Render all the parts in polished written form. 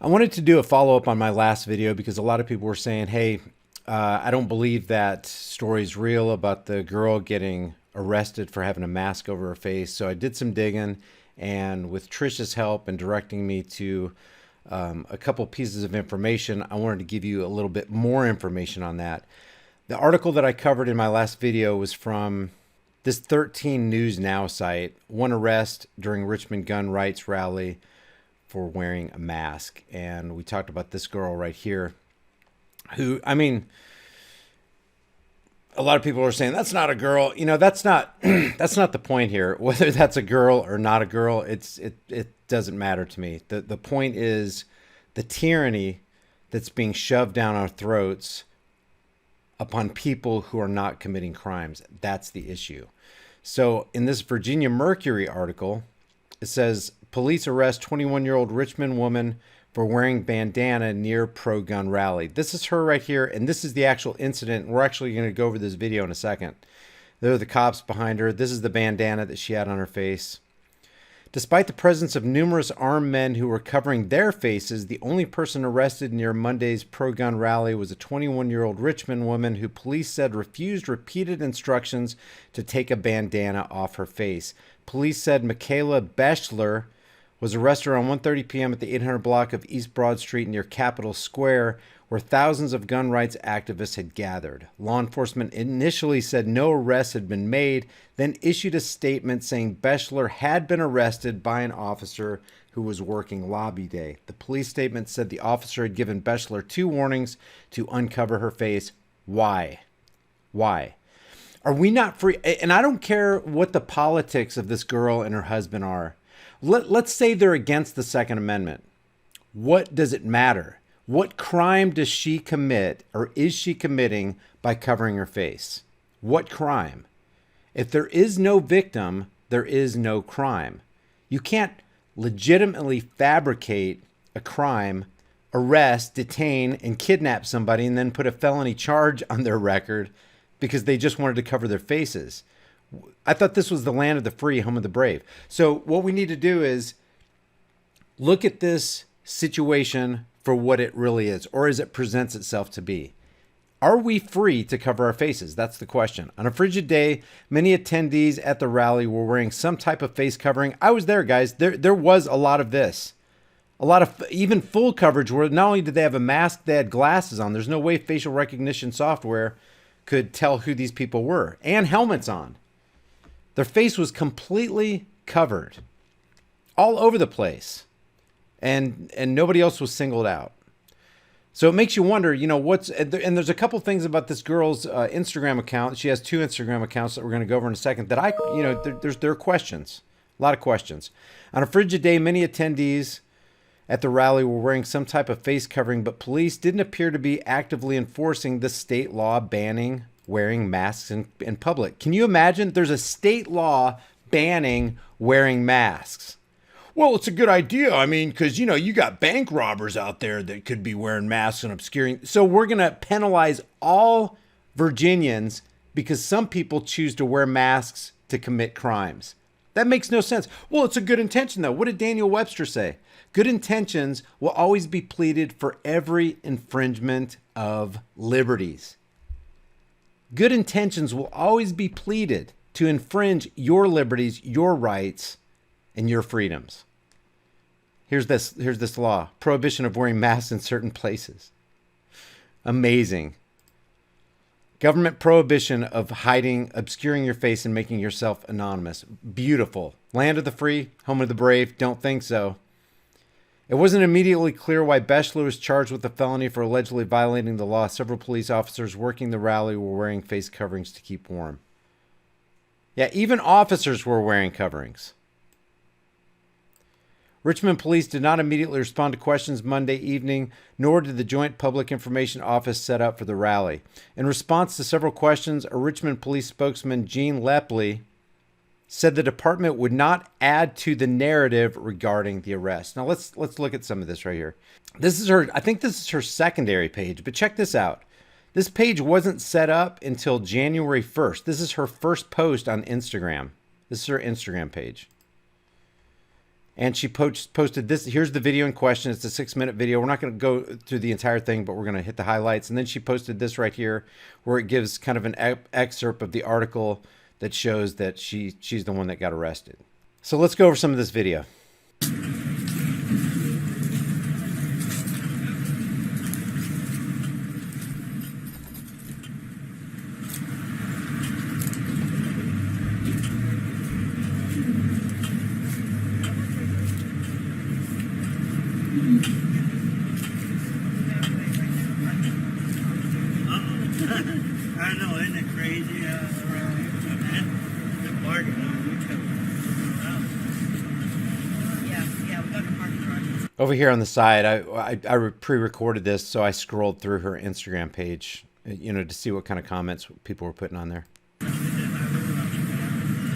I wanted to do a follow-up on my last video because a lot of people were saying, hey, I don't believe that story's real about the girl getting arrested for having a mask over her face. So I did some digging, and with Trisha's help and directing me to a couple pieces of information, I wanted to give you a little bit more information on that. The article that I covered in my last video was from this 13 News Now site. One arrest during Richmond gun rights rally for wearing a mask. And we talked about this girl right here who, I mean, a lot of people are saying that's not a girl. You know, that's not that's not the point here. Whether that's a girl or not a girl, it doesn't matter to me. The point is the tyranny that's being shoved down our throats upon people who are not committing crimes. That's the issue. So in this Virginia Mercury article, it says police arrest 21-year-old Richmond woman for wearing bandana near pro-gun rally. This is her right here, and this is the actual incident. We're actually going to go over this video in a second. There are the cops behind her. This is the bandana that she had on her face. Despite the presence of numerous armed men who were covering their faces, the only person arrested near Monday's pro-gun rally was a 21-year-old Richmond woman who police said refused repeated instructions to take a bandana off her face. Police said Michaela Beschler was arrested around 1:30 p.m. at the 800 block of East Broad Street near Capitol Square, where thousands of gun rights activists had gathered. Law enforcement initially said no arrests had been made, then issued a statement saying Beschler had been arrested by an officer who was working lobby day. The police statement said the officer had given Beschler 2 warnings to uncover her face. Why? Why? Are we not free? And I don't care what the politics of this girl and her husband are. Let's say they're against the Second Amendment. What does it matter? What crime does she commit, or is she committing, by covering her face? What crime? If there is no victim, there is no crime. You can't legitimately fabricate a crime, arrest, detain, and kidnap somebody and then put a felony charge on their record because they just wanted to cover their faces. I thought this was the land of the free, home of the brave. So what we need to do is look at this situation for what it really is, or as it presents itself to be. Are we free to cover our faces? That's the question. On a frigid day, many attendees at the rally were wearing some type of face covering. I was there, guys. There was a lot of this. A lot of even full coverage where not only did they have a mask, they had glasses on. There's no way facial recognition software could tell who these people were, and helmets on. Their face was completely covered all over the place, and nobody else was singled out. So it makes you wonder, you know, and there's a couple things about this girl's Instagram account. She has 2 Instagram accounts that we're going to go over in a second that there are questions, a lot of questions. On a frigid day, many attendees at the rally were wearing some type of face covering, but police didn't appear to be actively enforcing the state law banning wearing masks in public. Can you imagine? There's a state law banning wearing masks. Well, it's a good idea. I mean, because, you know, you got bank robbers out there that could be wearing masks and obscuring. So we're going to penalize all Virginians because some people choose to wear masks to commit crimes. That makes no sense. Well, it's a good intention, though. What did Daniel Webster say? Good intentions will always be pleaded for every infringement of liberties. Good intentions will always be pleaded to infringe your liberties, your rights, and your freedoms. Here's this law. Prohibition of wearing masks in certain places. Amazing. Government prohibition of hiding, obscuring your face, and making yourself anonymous. Beautiful. Land of the free, home of the brave. Don't think so. It wasn't immediately clear why Beschler was charged with a felony for allegedly violating the law. Several police officers working the rally were wearing face coverings to keep warm. Yeah, even officers were wearing coverings. Richmond police did not immediately respond to questions Monday evening, nor did the Joint Public Information Office set up for the rally. In response to several questions, a Richmond police spokesman, Gene Lepley, said the department would not add to the narrative regarding the arrest. Now let's look at some of this right here. This is her, I think this is her secondary page, but check this out. This page wasn't set up until January 1st. This is her first post on Instagram. This is her Instagram page. And she posted this. Here's the video in question. It's a 6-minute video. We're not going to go through the entire thing, but we're going to hit the highlights. And then she posted this right here, where it gives kind of an excerpt of the article that shows that she's the one that got arrested. So let's go over some of this video. I know, isn't it crazy? Good bargain. Yeah, we got the parking garage. Over here on the side, I pre-recorded this, so I scrolled through her Instagram page, to see what kind of comments people were putting on there.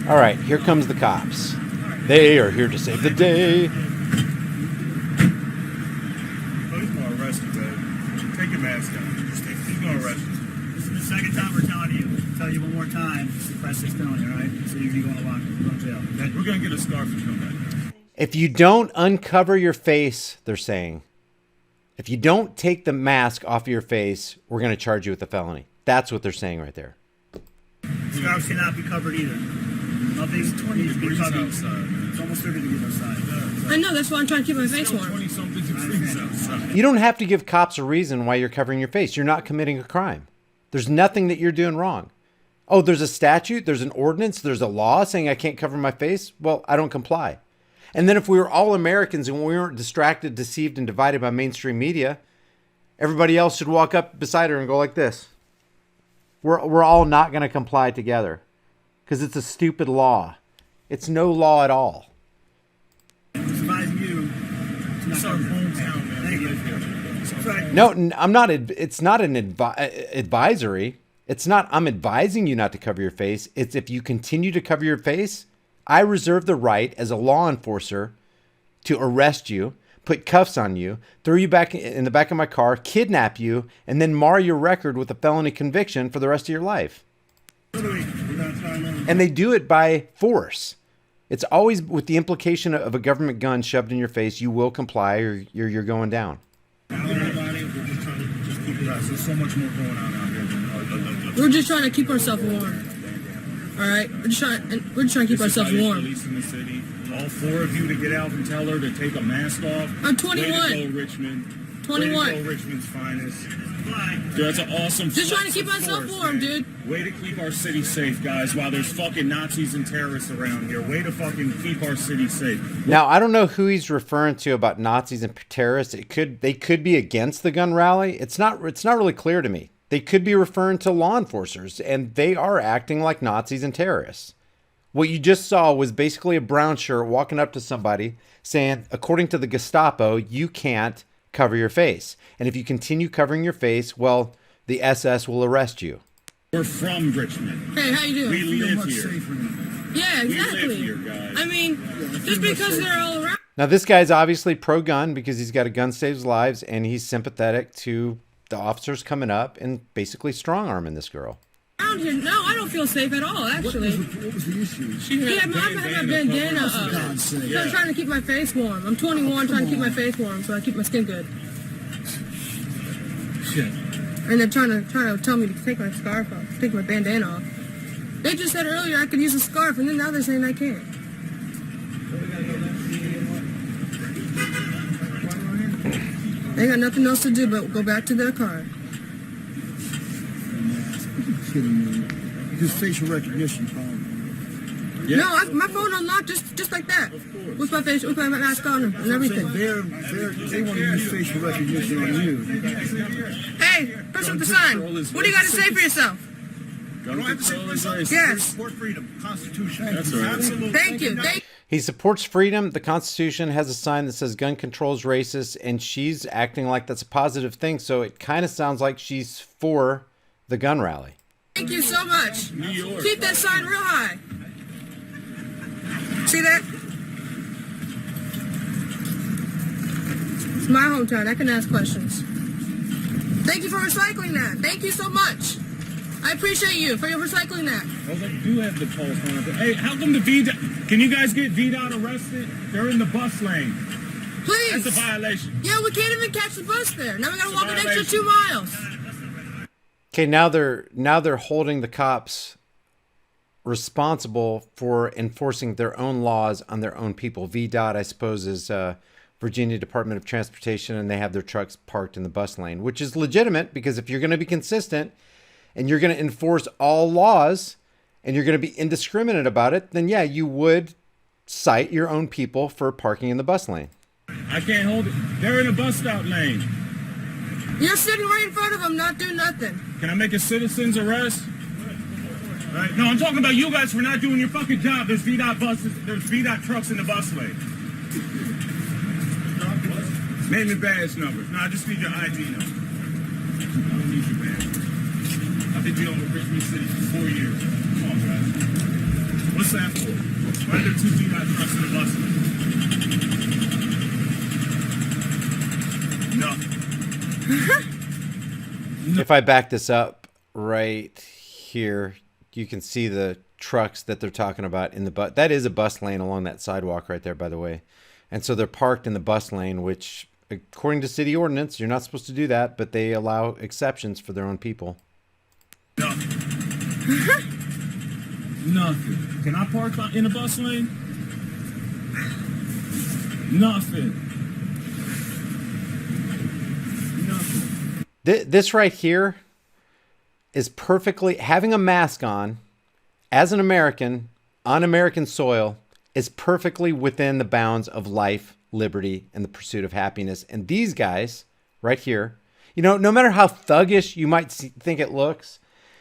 All right, here comes the cops. They are here to save the day. He's going to arrest you, babe. Take your mask off. He's going to arrest you. This is the second time we're telling you. Tell you one more time. Press 6 felony, all right? So you're going to lock him. You're going to jail. Okay? We're going to get a scarf and come back. If you don't uncover your face, they're saying, if you don't take the mask off of your face, we're going to charge you with a felony. That's what they're saying right there. Scarves cannot be covered either. Nothing 20 needs to be degrees covered. outside. It's almost 30 degrees outside. I know, that's why I'm trying to keep my face warm. 20-something degrees outside. You don't have to give cops a reason why you're covering your face. You're not committing a crime. There's nothing that you're doing wrong. Oh, there's a statute, there's an ordinance, there's a law saying I can't cover my face. Well, I don't comply. And then if we were all Americans and we weren't distracted, deceived, and divided by mainstream media, everybody else should walk up beside her and go like this. We're all not going to comply together because it's a stupid law. It's no law at all. Surviving you. It's our hometown, man. Thank you. That's right. No, I'm not. It's not an advisory. It's not. I'm advising you not to cover your face. It's if you continue to cover your face, I reserve the right as a law enforcer to arrest you, put cuffs on you, throw you back in the back of my car, kidnap you, and then mar your record with a felony conviction for the rest of your life. And they do it by force. It's always with the implication of a government gun shoved in your face. You will comply or you're going down. There's so much more going on out here. We're just trying to keep ourselves warm. All right? We're just trying to keep ourselves warm. Police in the city. All 4 of you to get out and tell her to take a mask off. I'm 21. Way to go, Richmond. 21. Way to go, Richmond's finest. Dude, that's an awesome. Just trying to keep myself warm, man. dude. Way to keep our city safe, guys, while there's fucking Nazis and terrorists around here. Way to fucking keep our city safe. Now, I don't know who he's referring to about Nazis and terrorists. They could be against the gun rally. It's not really clear to me. They could be referring to law enforcers, and they are acting like Nazis and terrorists. What you just saw was basically a brown shirt walking up to somebody saying, according to the Gestapo, you can't cover your face. And if you continue covering your face, well, the SS will arrest you. We're from Richmond. Hey, how you doing? We live much here. safer than Yeah, We exactly. live here, guys. I mean, just because they're all around. Now, this guy's obviously pro-gun because he's got a gun saves lives, and he's sympathetic to the officers coming up and basically strong-arming this girl. Around here, no, I don't feel safe at all, actually. What was the issue? Yeah, I'm having a bandana up. God's sake. So I'm trying to keep my face warm. I'm 21, trying to keep my face warm, so I keep my skin good. Shit. And they're trying to tell me to take my scarf off, take my bandana off. They just said earlier I could use a scarf, and then now they're saying I can't. They got nothing else to do but go back to their car. Kidding me. Because facial recognition problem. Yeah. No, my phone unlocked just like that, with my face, with my mask on and everything. They want to use facial recognition on you. Hey, press up the sign. What do you got to say for yourself? Gun control is nice. Yes. Support freedom, Constitution. That's right. Absolutely. Thank you. He supports freedom. The Constitution has a sign that says gun control is racist, and she's acting like that's a positive thing. So it kind of sounds like she's for the gun rally. Thank you so much. New York. Keep that sign real high. See that? It's my hometown. I can ask questions. Thank you for recycling that. Thank you so much. I appreciate you for recycling that. Those do have the pulse on it. Hey, how come the VDOT... Can you guys get VDOT arrested? They're in the bus lane. Please. That's a violation. Yeah, we can't even catch the bus there. Now we gotta It's a walk an extra violation. 2 miles. Okay, now they're holding the cops responsible for enforcing their own laws on their own people. VDOT, I suppose, is Virginia Department of Transportation, and they have their trucks parked in the bus lane, which is legitimate because if you're going to be consistent and you're going to enforce all laws and you're going to be indiscriminate about it, then yeah, you would cite your own people for parking in the bus lane. I can't hold it. They're in a bus stop lane. You're sitting right in front of them, not doing nothing. Can I make a citizen's arrest? All right. No, I'm talking about you guys for not doing your fucking job. There's VDOT buses. There's VDOT trucks in the bus lane. Name and badge numbers. No, I just need your ID number. I don't need your badge. I've been dealing with Richmond City for 4 years. Come on, guys. What's that for? Why are there 2 VDOT trucks in the bus lane? No. If I back this up right here, you can see the trucks that they're talking about in the bus. That is a bus lane along that sidewalk right there, by the way. And so they're parked in the bus lane, which according to city ordinance, you're not supposed to do that, but they allow exceptions for their own people. No. Nothing. Can I park in a bus lane? Nothing. Nothing. This right here is perfectly, having a mask on as an American on American soil is perfectly within the bounds of life, liberty, and the pursuit of happiness. And these guys right here, you know, no matter how thuggish you might think it looks,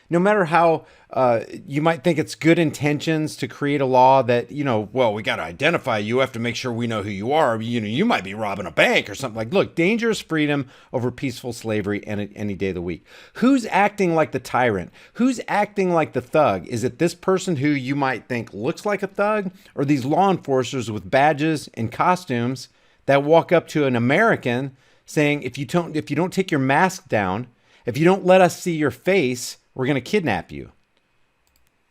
no matter how you might think it's good intentions to create a law that, you know, well, we got to identify you. We have to make sure we know who you are. You know, you might be robbing a bank or something. Like, look, dangerous freedom over peaceful slavery any day of the week. Who's acting like the tyrant? Who's acting like the thug? Is it this person who you might think looks like a thug, or these law enforcers with badges and costumes that walk up to an American saying, if you don't take your mask down, if you don't let us see your face, we're going to kidnap you.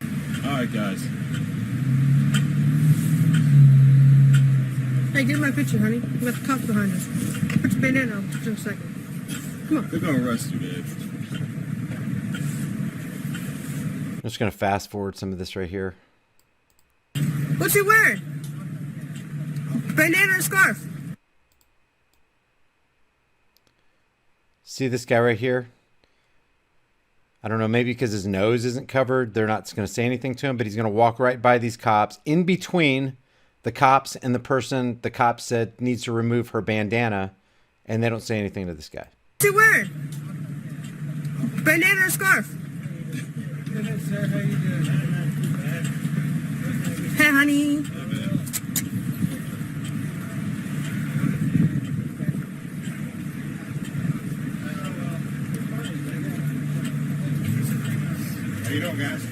All right, guys. Hey, get my picture, honey. We got the cops behind us. Put your bandana on just in a second. Come on. They're going to arrest you, Dave. I'm just going to fast forward some of this right here. What's he wearing? Bandana or scarf? See this guy right here? I don't know, maybe because his nose isn't covered, they're not going to say anything to him, but he's going to walk right by these cops in between the cops and the person the cops said needs to remove her bandana, and they don't say anything to this guy. What's he wearing? Bandana or scarf? Sir, how you doing? Hey, honey. How you doing, guys?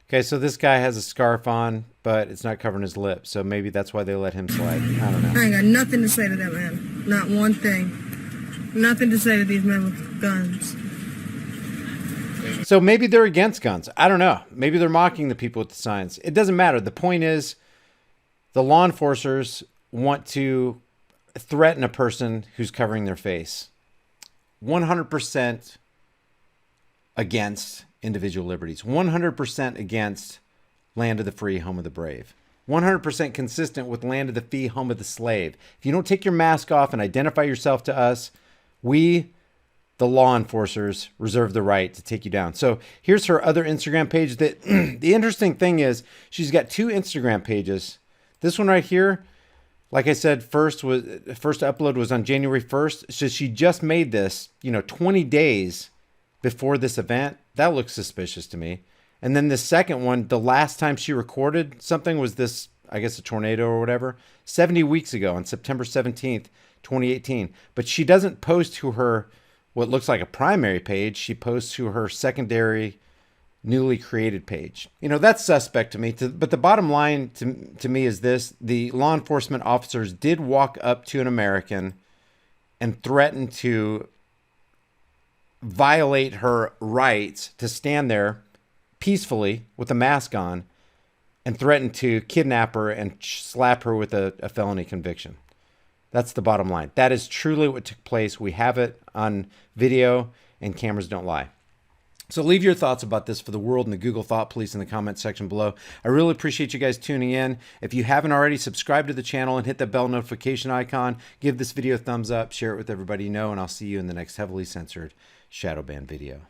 Okay, so this guy has a scarf on, but it's not covering his lips, so maybe that's why they let him slide. I don't know. I ain't got nothing to say to that man. Not one thing. Nothing to say to these men with guns. So maybe they're against guns. I don't know. Maybe they're mocking the people with the signs. It doesn't matter. The point is, the law enforcers want to threaten a person who's covering their face. 100% against individual liberties. 100% against land of the free, home of the brave. 100% consistent with land of the free, home of the slave. If you don't take your mask off and identify yourself to us, we, the law enforcers, reserve the right to take you down. So here's her other Instagram page. That the interesting thing is she's got 2 Instagram pages. This one right here, like I said, first upload was on January 1st. So she just made this, 20 days before this event. That looks suspicious to me. And then the second one, the last time she recorded something was this, I guess a tornado or whatever, 70 weeks ago on September 17th, 2018. But she doesn't post to her, what looks like a primary page. She posts to her secondary, newly created page. That's suspect to me. But the bottom line to me is this: the law enforcement officers did walk up to an American and threaten to violate her rights to stand there peacefully with a mask on and threaten to kidnap her and slap her with a felony conviction. That's the bottom line. That is truly what took place. We have it on video, and cameras don't lie. So leave your thoughts about this for the world and the Google Thought Police in the comment section below. I really appreciate you guys tuning in. If you haven't already, subscribe to the channel and hit that bell notification icon. Give this video a thumbs up, share it with everybody you know, and I'll see you in the next heavily censored shadow ban video.